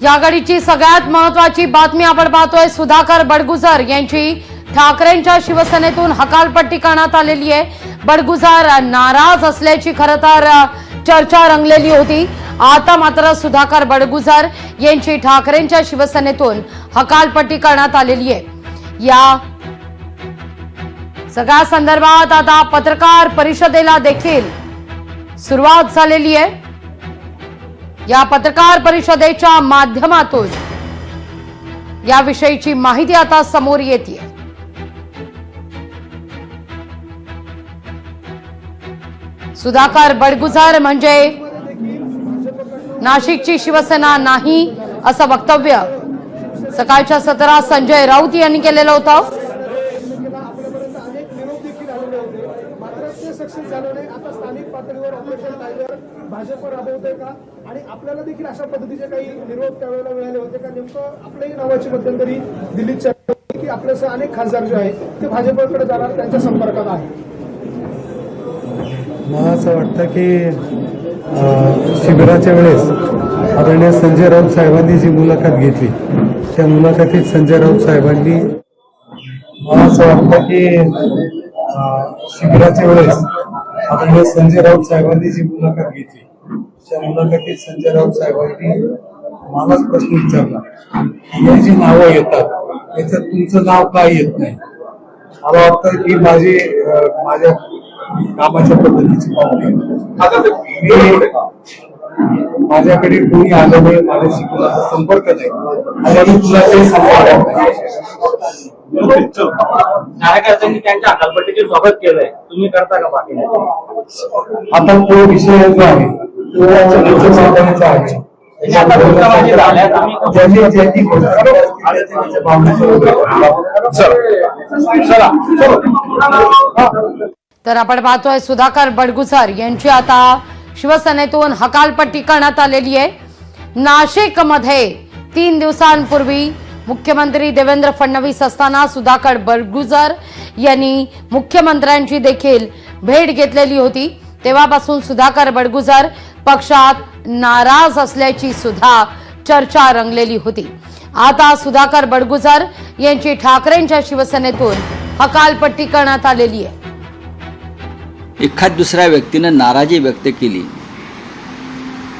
या घडीची सगळ्यात महत्त्वाची बातमी आपण पाहतोय। सुधाकर बडगुजर यांची ठाकरेंच्या शिवसेनेतून हकालपट्टी करण्यात आलेली आहे। बडगुजर नाराज असल्याची खरं तर चर्चा रंगलेली होती। आता मात्र सुधाकर बडगुजर यांची ठाकरेंच्या शिवसेनेतून हकालपट्टी करण्यात आलेली आहे। या सगळ्या संदर्भात आता पत्रकार परिषदेला देखील सुरुवात झालेली आहे। या पत्रकार परिषदेच्या माध्यमातून याविषयीची माहिती आता समोर येते। सुधाकर बडगुजर म्हणजे नाशिकची शिवसेना नाही असं वक्तव्य सकाळच्या सत्रात संजय राऊत यांनी केलेलं होतं। आता स्थानिक पातळीवर ऑपरेशन टायगर भाजप राबवतोय का आणि आपल्याला देखील अशा पद्धतीचे काही निरोप त्यावेळेला मिळाले होते का? नेमकं आपल्याही नावाची मध्यंतरी दिल्लीत चर्चा होती की आपल्यासह अनेक खासदार जे आहेत ते भाजपकडे जाणार, त्यांच्या संपर्कात आहे। मला असं वाटतं की शिबिराच्या वेळेस आदरणीय संजय राऊत साहेबांनी जी मुलाखत घेतली त्या मुलाखतीत संजय राऊत साहेबांनी मला असं वाटतं की शिबिराच्या वेळेस आदरणीय संजय राऊत साहेबांनी जी मुलाखत घेतली त्या मुलाखतीत संजय राऊत साहेबांनी मलाच प्रश्न विचारला, ही जी नावं येतात याच्यात तुमचं नाव का येत नाही? मला वाटतं की माझ्या कामाच्या पद्धतीची पावली माझ्याकडे कोणी आलं नाही, माझ्याशी कुणाचा संपर्क नाही आणि मी कुणाचाही संपर्क कार्यकर्त्यांनी त्यांच्या हकालपट्टीचे स्वागत केलंय, तुम्ही करता का? बाकी आता तो विषय जो आहे तो साधण्याचा आहे। तर आपण पाहतोय सुधाकर बडगुजर यांची आता शिवसेनेतून हकालपट्टी करण्यात आलेली आहे। नाशिकमध्ये 3 दिवसांपूर्वी मुख्यमंत्री देवेंद्र फडणवीस असताना सुधाकर बडगुजर यांनी मुख्यमंत्र्यांची देखील भेट घेतलेली होती। तेव्हापासून सुधाकर बडगुजर पक्षात नाराज असल्याची सुद्धा चर्चा रंगलेली होती। आता सुधाकर बडगुजर यांची ठाकरेंच्या शिवसेनेतून हकालपट्टी करण्यात आलेली आहे। एखाद दुसऱ्या व्यक्तीने नाराजी व्यक्त केली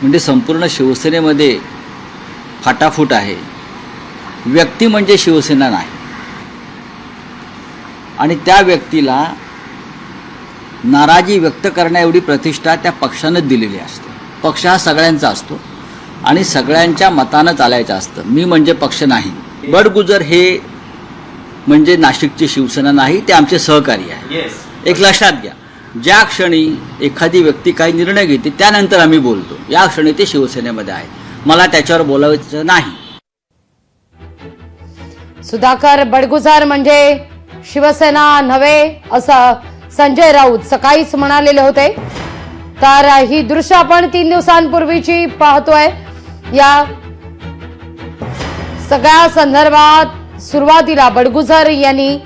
म्हणजे संपूर्ण शिवसेनेमध्ये फाटाफूट आहे। व्यक्ती म्हणजे शिवसेना नाही आणि त्या व्यक्तीला नाराजी व्यक्त करण्या एवढी प्रतिष्ठा त्या पक्षानं दिलेली असते। पक्ष हा सगळ्यांचा असतो आणि सगळ्यांच्या मतानं चालायचं असतं। मी म्हणजे पक्ष नाही, बडगुजर हे म्हणजे नाशिकची शिवसेना नाही, ते आमचे सहकारी आहे। एक लक्षात घ्या, ज्या क्षणी एखादी व्यक्ती काही निर्णय घेते त्यानंतर आम्ही बोलतो, या क्षणी ते शिवसेनेमध्ये आहे, मला त्याच्यावर बोलायचं नाही। सुधाकर बडगुजर म्हणजे शिवसेना नव्हे असं संजय राऊत सकाळीच म्हणालेले होते। तर ही दृश्य आपण 3 दिवसांपूर्वीची पाहतोय। या सगळ्या संदर्भात सुरुवातीला बडगुजर यांनी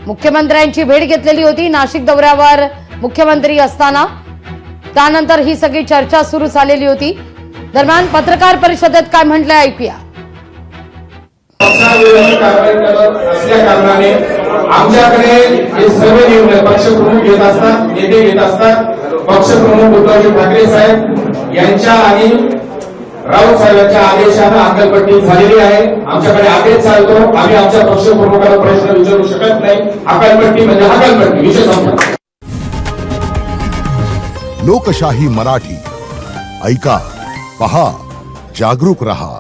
मुख्यमंत्र्यांची भेट घेतलेली होती नाशिक दौऱ्यावर मुख्यमंत्री असताना। त्यानंतर ही सगळी चर्चा सुरू झालेली होती। दरम्यान पत्रकार परिषदेत काय म्हटलंय ऐकूया। असल्या कारणाने आमच्याकडे हे सर्व निर्णय पक्षप्रमुख घेत असतात, नेते घेत असतात। पक्षप्रमुख उद्धवजी ठाकरे साहेब यांच्या आणि राऊत साहेबांच्या आदेशाने हकालपट्टी झालेली आहे। आमच्याकडे आदेश चालतो, आम्ही आमच्या पक्षप्रमुखाला प्रश्न विचारू शकत नाही। हकालपट्टी म्हणजे हकालपट्टी, विषय संपला। लोकशाही मराठी ऐका, पहा, जागरूक रहा।